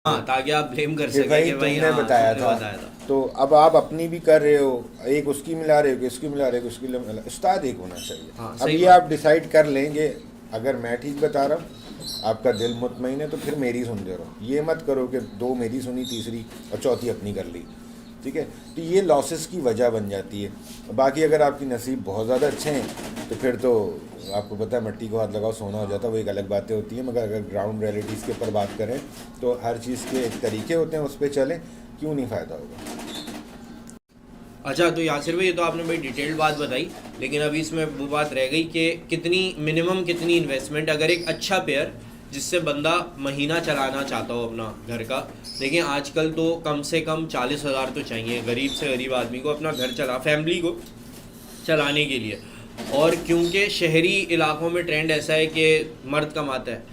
हाँ, ताकि आप ब्लेम कर कि सके भाई कि भाई तुमने हाँ बताया तुमने था। बताया था। तो अब आप अपनी भी कर रहे हो, एक उसकी मिला रहे हो कि इसकी मिला रहे हो कि उसकी मिला, उस्ताद एक होना चाहिए। हाँ अब सही ये बात। आप डिसाइड कर लेंगे, अगर मैं ठीक बता रहा हूँ, आपका दिल मुतमईन है, तो फिर मेरी सुनते रहो। ये मत करो कि दो मेरी सुनी, तीसरी और चौथी अपनी कर ली। ठीक है, तो ये लॉसेस की वजह बन जाती है। बाकी अगर आपकी नसीब बहुत ज़्यादा अच्छे हैं तो फिर तो आपको पता है, मट्टी को हाथ लगाओ सोना हो जाता है, वो एक अलग बातें होती हैं। मगर अगर ग्राउंड रियलिटीज़ के ऊपर बात करें तो हर चीज़ के एक तरीके होते हैं, उस पर चलें, क्यों नहीं फ़ायदा होगा। अच्छा तो यासिर भाई, ये तो आपने बड़ी डिटेल्ड बात बताई, लेकिन अभी इसमें वो बात रह गई कि कितनी मिनिमम कितनी इन्वेस्टमेंट अगर एक अच्छा पेयर जिससे बंदा महीना चलाना चाहता हो अपना घर का। देखिए आजकल तो कम से कम 40,000 तो चाहिए गरीब से गरीब आदमी को अपना घर चला फैमिली को चलाने के लिए। और क्योंकि शहरी इलाकों में ट्रेंड ऐसा है कि मर्द कमाता है,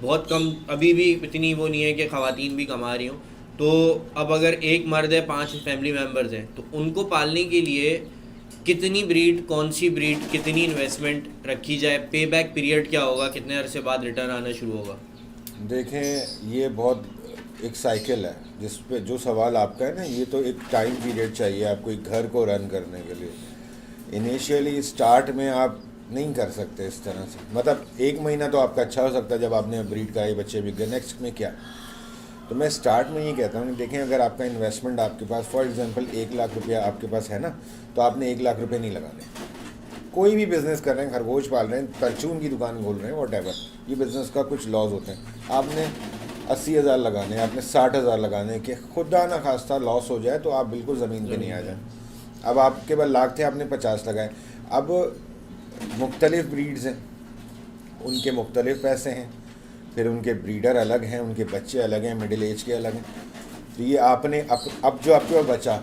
बहुत कम अभी भी इतनी वो नहीं है कि ख़वातीन भी कमा रही हों। तो अब अगर एक मर्द है 5 फैमिली मेम्बर्स हैं तो उनको पालने के लिए कितनी ब्रीड, कौन सी ब्रीड, कितनी इन्वेस्टमेंट रखी जाए, पे बैक पीरियड क्या होगा, कितने अरसे बाद रिटर्न आना शुरू होगा। देखें, ये बहुत एक साइकिल है जिस पे जो सवाल आपका है ना, ये तो एक टाइम पीरियड चाहिए आपको एक घर को रन करने के लिए। इनिशियली स्टार्ट में आप नहीं कर सकते इस तरह से। मतलब एक महीना तो आपका अच्छा हो सकता है जब आपने ब्रीड कराई, बच्चे बिक गए, नेक्स्ट में क्या। तो मैं स्टार्ट में ये कहता हूँ कि देखें, अगर आपका इन्वेस्टमेंट आपके पास फॉर एग्जांपल 1 लाख रुपया आपके पास है ना, तो आपने 1 लाख रुपये नहीं लगाने। कोई भी बिज़नेस कर रहे हैं, खरगोश पाल रहे हैं, परचून की दुकान खोल रहे हैं, वॉट एवर, ये बिज़नेस का कुछ लॉस होते हैं। आपने 80,000 लगाने, आपने 60,000 लगाने, कि खुदा ना खास्ता लॉस हो जाए तो आप बिल्कुल ज़मीन पे नहीं आ ज़मीन जाए। अब आपके पास लाख थे, आपने 50 लगाए। अब मुख्तलिफ ब्रीड्स हैं, उनके मुख्तलिफ पैसे हैं, फिर उनके ब्रीडर अलग हैं, उनके बच्चे अलग हैं, मिडिल एज के अलग हैं। तो ये आपने अब जो आपके पास बचा,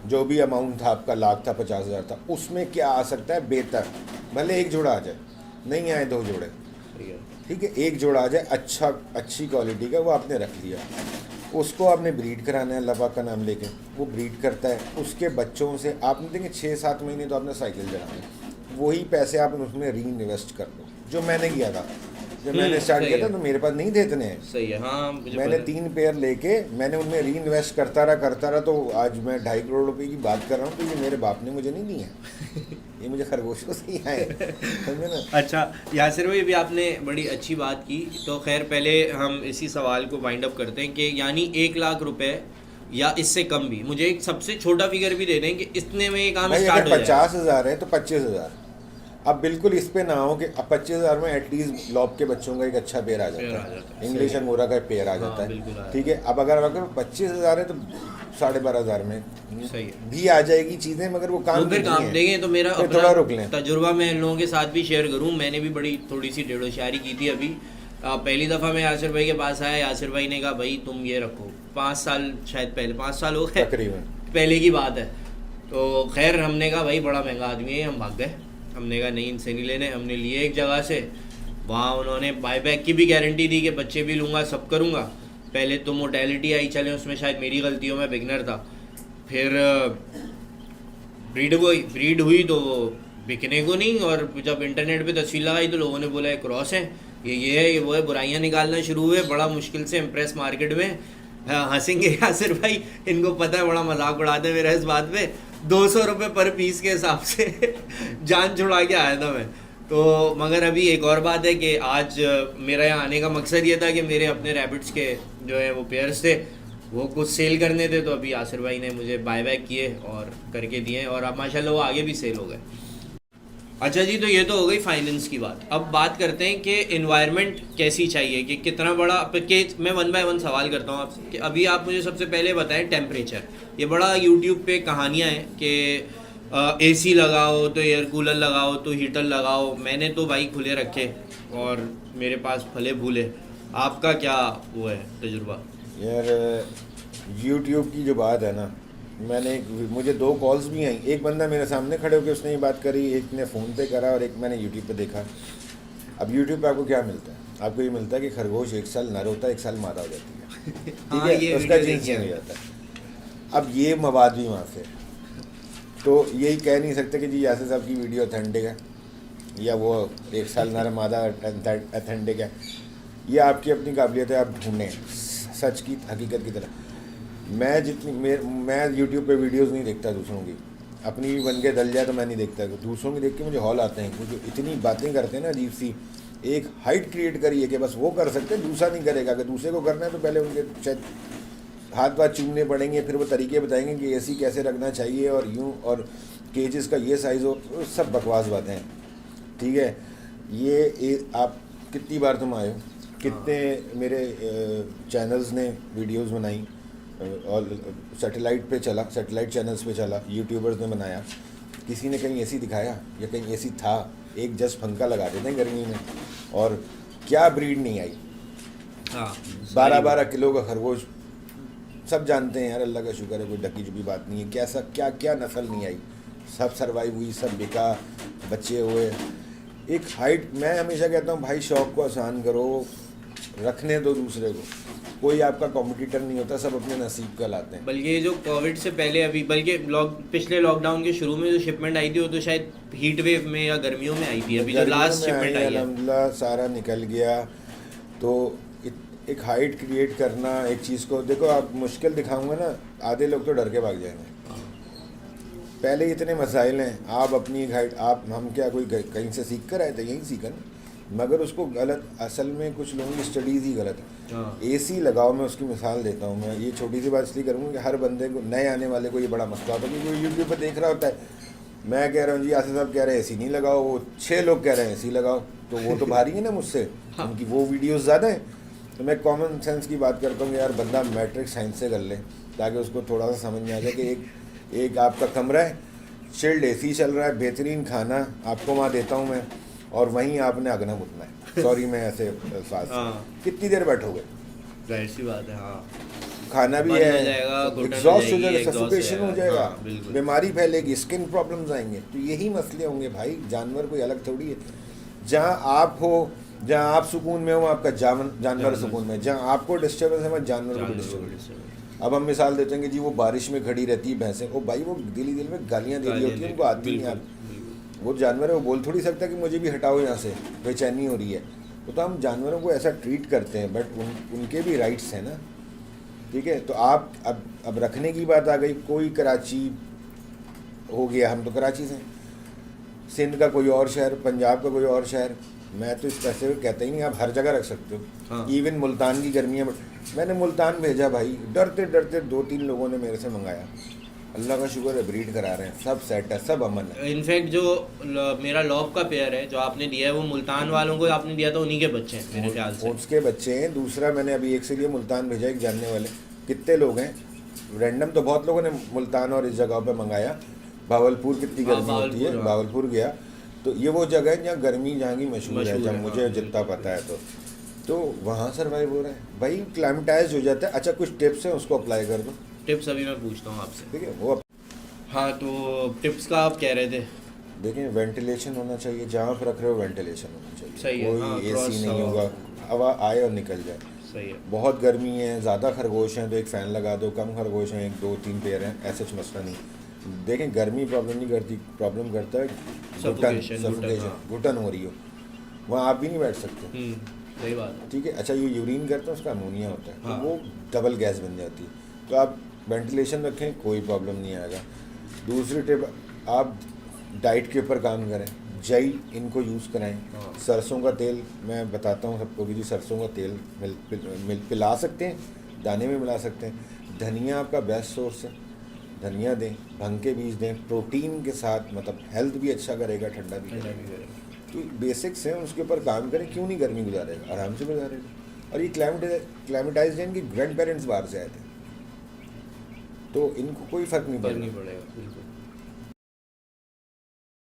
जो भी अमाउंट था आपका, लाख था, 50,000 था, उसमें क्या आ सकता है बेहतर। भले एक जोड़ा आ जाए, नहीं आए 2 जोड़े, सही है। ठीक है, एक जोड़ा आ जाए अच्छा, अच्छी क्वालिटी का, वो आपने रख लिया। उसको आपने ब्रीड कराना है, अल्लाह पाक का नाम लेके, वो ब्रीड करता है। उसके बच्चों से आपने देखें 6-7 महीने तो आपने साइकिल चलाना है, वही पैसे आप उसमें री इन्वेस्ट कर दो, जो मैंने किया था। जब मैंने स्टार्ट सही किया था है। तो मेरे पास नहीं थे इतने। सही है, हाँ मुझे मैंने पता है। 3 पेयर लेके मैंने उनमें री इन्वेस्ट करता रहा, तो आज मैं 2.5 करोड़ रुपए की बात कर रहा हूँ। तो ये मेरे बाप ने मुझे नहीं दिए हैं, ये मुझे खरगोशों से ही आए, समझे ना। अच्छा यासिर भाई, भी आपने बड़ी अच्छी बात की। तो खैर पहले हम इसी सवाल को वाइंड अप करते हैं कि यानी 1 लाख रुपए या इससे कम भी, मुझे एक सबसे छोटा फिगर भी दे दें कि इतने में ये काम भाई अगर स्टार्ट हो जाएगा। 50,000 है तो 25,000। अब बिल्कुल इस पे ना हो कि अब 25,000 में एटलीस्ट लॉब के बच्चों का एक अच्छा पेयर आ फिर जाता आ जाता है, है, सही इंग्लिश है। अंगोरा का पेयर आ जाता हाँ है। बिल्कुल आया। ठीक है, अब अगर 25,000 है तो 12,500 में सही है। भी आ जाएगी चीज़ें, मगर वो वो काम की फिर नहीं काम है। देंगे तो मेरा फिर अपना थोड़ा रुक लें। तजुर्बा मैं इन लोगों के साथ भी शेयर करूं। मैंने भी बड़ी थोड़ी सी डेढ़ोशारी की थी अभी। पहली दफ़ा मैं यासिर भाई के पास आया, यासिर भाई ने कहा भाई तुम ये रखो, 5 साल शायद पहले, 5 साल हो गए तकरीबन। पहले की बात है। तो खैर हमने कहा भाई बड़ा महंगा आदमी है, हम भाग गए। हमने कहा नहीं इनसे नहीं लेने, हमने लिए एक जगह से। वहाँ उन्होंने बाईबैक की भी गारंटी दी कि बच्चे भी लूँगा, सब करूँगा। पहले तो मोटेलिटी आई, चले उसमें शायद मेरी गलती हो, मैं बिगनर था। फिर ब्रीड हुई तो वो बिकने को नहीं। और जब इंटरनेट पे तस्वीर लगाई तो लोगों ने बोला क्रॉस है, ये है, ये वो है, बुराइयां निकालना शुरू हुए बड़ा मुश्किल से इम्प्रेस मार्केट में। हाँ, हंसेंगे यासिर भाई, इनको पता है, बड़ा मजाक उड़ाते हैं मेरा इस बात पे। 200 रुपये पर पीस के हिसाब से जान छुड़ा के आया था मैं। तो मगर अभी एक और बात है कि आज मेरा यहाँ आने का मकसद ये था कि मेरे अपने रैबिट्स के जो है वो पेयर्स थे, वो कुछ सेल करने थे। तो अभी यासिर भाई ने मुझे बाय बैक किए और करके दिए, और अब माशाल्लाह वो आगे भी सेल हो गए। अच्छा जी, तो ये तो हो गई फाइनेंस की बात। अब बात करते हैं कि इन्वायरमेंट कैसी चाहिए, कि कितना बड़ा कि मैं वन बाय वन सवाल करता हूँ आपसे कि अभी आप मुझे सबसे पहले बताएं टेम्परेचर। ये बड़ा यूट्यूब पे कहानियाँ हैं कि एसी लगाओ तो एयर कूलर लगाओ तो हीटर लगाओ। मैंने तो भाई खुले रखे और मेरे पास फले फूले। आपका क्या वो है तजुर्बा। यार, यूट्यूब की जो बात है ना, मुझे 2 कॉल्स भी आई। एक बंदा मेरे सामने खड़े होकर उसने ये बात करी, एक ने फ़ोन पे करा और एक मैंने यूट्यूब पे देखा। अब यूट्यूब पे आपको क्या मिलता है? आपको ये मिलता है कि खरगोश 1 साल नर होता है, 1 साल मादा हो जाती है, ठीक हाँ है, ये उसका वीडियो जीन्स देखी है चेंज हो मैंने। जाता है। अब ये मवाद भी वहाँ से, तो यही कह नहीं सकते कि जी यासिर साहब की वीडियो ऑथेंटिक है या वो 1 साल नर मादा ऑथेंटिक है। ये आपकी अपनी काबिलियत है, आप ढूंढें। सच की हकीकत की तरह। मैं यूट्यूब पे वीडियोस नहीं देखता दूसरों की, अपनी भी बन के डल जाए तो मैं नहीं देखता। दूसरों की देख के मुझे हौल आते हैं, क्योंकि इतनी बातें करते हैं ना अजीब सी। एक हाइट क्रिएट करी है कि बस वो कर सकते हैं, दूसरा नहीं करेगा। अगर दूसरे को करना है तो पहले उनके शायद हाथ पाथ चूमने पड़ेंगे, फिर वो तरीके बताएंगे कि एसी कैसे रखना चाहिए और यूँ, और केजेस का ये साइज़ हो, तो सब बकवास बातें हैं। ठीक है, आप कितनी बार तुम आए हो, कितने मेरे चैनल्स ने वीडियोस बनाई और सैटेलाइट पे चला, सैटेलाइट चैनल्स पे चला, यूट्यूबर्स ने बनाया। किसी ने कहीं एसी दिखाया या कहीं एसी था? एक जस्ट पंखा लगा देते हैं गर्मी में, और क्या ब्रीड नहीं आई। हाँ, 12-12 किलो का खरगोश, सब जानते हैं यार, अल्लाह का शुक्र है, कोई ढकी छुपी बात नहीं है। कैसा क्या क्या नस्ल नहीं आई, सब सर्वाइव हुई, सब बिका, बच्चे हुए। एक हाइट, मैं हमेशा कहता हूँ भाई शौक़ को आसान करो, रखने दो दूसरे को, कोई आपका कॉम्पिटिटर नहीं होता, सब अपने नसीब का लाते हैं। बल्कि ये जो कोविड से पहले अभी, बल्कि पिछले लॉकडाउन के शुरू में जो शिपमेंट आई थी वो तो शायद हीट वेव में या गर्मियों में आई थी। अभी जो लास्ट शिपमेंट आई है अल्हम्दुलिल्लाह सारा निकल गया। तो एक हाइट क्रिएट करना, एक चीज़ को देखो, आप मुश्किल दिखाऊंगा ना, आधे लोग तो डर के भाग जाएंगे। पहले इतने मसाइल हैं, आप अपनी हाइट, हम क्या कोई कहीं से सीख कर आए थे? यहीं सीखा ना, मगर उसको गलत, असल में कुछ लोगों की स्टडीज़ ही गलत है। एसी लगाओ, मैं उसकी मिसाल देता हूँ। मैं ये छोटी सी बात इसलिए करूँगा कि हर बंदे को, नए आने वाले को ये बड़ा मसला होता है, क्योंकि वो यूट्यूब पर देख रहा होता है। मैं कह रहा हूँ जी आसिफ साहब कह रहे हैं एसी नहीं लगाओ, वो 6 लोग कह रहे हैं एसी लगाओ, तो वो तो भारी है ना मुझसे, उनकी वो वीडियोज़ ज़्यादा हैं। तो मैं कॉमन सेंस की बात करता हूँ कि यार बंदा मैट्रिक साइंस से कर ले, ताकि उसको थोड़ा सा समझ में आ जाए कि एक आपका कमरा है, चिल्ड एसी चल रहा है, बेहतरीन खाना आपको वहाँ देता हूँ मैं, और वहीं आपने अगना घुटना है। सॉरी मैं ऐसे फास्ट, कितनी देर बैठोगे? जाहिर सी बात है। हाँ, खाना भी है, एग्जॉस्ट हो जाएगा, सफोकेशन हो जाएगा, बीमारी फैलेगी, स्किन प्रॉब्लम्स आएंगे। तो यही मसले होंगे भाई, जानवर कोई अलग थोड़ी है। जहाँ आप हो, जहाँ आप सुकून में हो, आपका जानवर सुकून में। जहाँ आपको डिस्टर्बेंस है, जानवर को डिस्टर्बेंस। अब हम मिसाल देते हैं कि जी वो बारिश में खड़ी रहती है भैंसें, ओ भाई वो दिल में गालियाँ दे रही होती हैं, उनको आती नहीं यार, वो जानवर है, वो बोल थोड़ी सकता कि मुझे भी हटाओ यहाँ से, बेचैनी हो रही है। तो हम जानवरों को ऐसा ट्रीट करते हैं, बट उनके भी राइट्स हैं ना। ठीक है, तो आप अब रखने की बात आ गई, कोई कराची हो गया, हम तो कराची से, सिंध का कोई और शहर, पंजाब का कोई और शहर, मैं तो इस पैसे को कहता ही नहीं, आप हर जगह रख सकते हो। हाँ। इवन मुल्तान की गर्मियाँ, मैंने मुल्तान भेजा भाई, डरते डरते 2-3 लोगों ने मेरे से मंगाया, अल्लाह का शुक्र है ब्रीड करा रहे हैं, सब सेट है, सब अमन है। इनफैक्ट जो मेरा लॉब का पेयर है जो आपने दिया है, वो मुल्तान वालों को आपने दिया था, उन्हीं के बच्चे हैं मेरे ख्याल से, उसके बच्चे हैं। दूसरा मैंने अभी एक से लिए मुल्तान भेजा, एक जानने वाले, कितने लोग हैं रैंडम, तो बहुत लोगों ने मुल्तान और इस जगह पे मंगाया। भावलपुर कितनी गर्मी होती है, भावलपुर गया, तो ये वो जगह है जहाँ गर्मी जहाँ की मशहूर है, जहाँ मुझे जितना पता है। तो वहाँ सर्वाइव हो रहा है भाई, क्लाइमेटाइज हो जाता है। अच्छा, कुछ टिप्स हैं, उसको अप्लाई कर दो। टिप्स अभी मैं पूछता हूँ आपसे, ठीक है? वो हाँ, तो टिप्स का आप कह रहे थे। देखिए, वेंटिलेशन होना चाहिए, जहाँ पर रख रहे हो वेंटिलेशन होना चाहिए। सही है, कोई एसी नहीं होगा, हवा आए और निकल जाए। सही है। बहुत गर्मी है, ज़्यादा खरगोश हैं तो एक फ़ैन लगा दो, कम खरगोश हैं 1-2-3 पेयर हैं, ऐसे मसला नहीं। देखें, गर्मी प्रॉब्लम नहीं करती, प्रॉब्लम करता है सफोकेशन, घुटन हो रही हो, वहाँ आप भी नहीं बैठ सकते। सही बात है। ठीक है। अच्छा, ये यूरिन करता है, उसका अमोनिया होता है, तो वो डबल गैस बन जाती है। तो आप वेंटिलेशन रखें, कोई प्रॉब्लम नहीं आएगा। दूसरी टिप, आप डाइट के ऊपर काम करें, जई इनको यूज़ कराएं। सरसों का तेल मैं बताता हूँ सबको कि जी सरसों का तेल पिला सकते हैं, दाने में मिला सकते हैं। धनिया आपका बेस्ट सोर्स है, धनिया दें, भंग के बीज दें, प्रोटीन के साथ, मतलब हेल्थ भी अच्छा करेगा, ठंडा भी करेगा। तो बेसिक्स हैं, उसके ऊपर काम करें। क्यों नहीं गर्मी गुजारेगा, आराम से गुजारेगा। और ये क्लाइमेटाइज इनकी ग्रैंड पेरेंट्स बाहर से आए थे, तो इनको कोई फ़र्क नहीं पड़ेगा। बिल्कुल।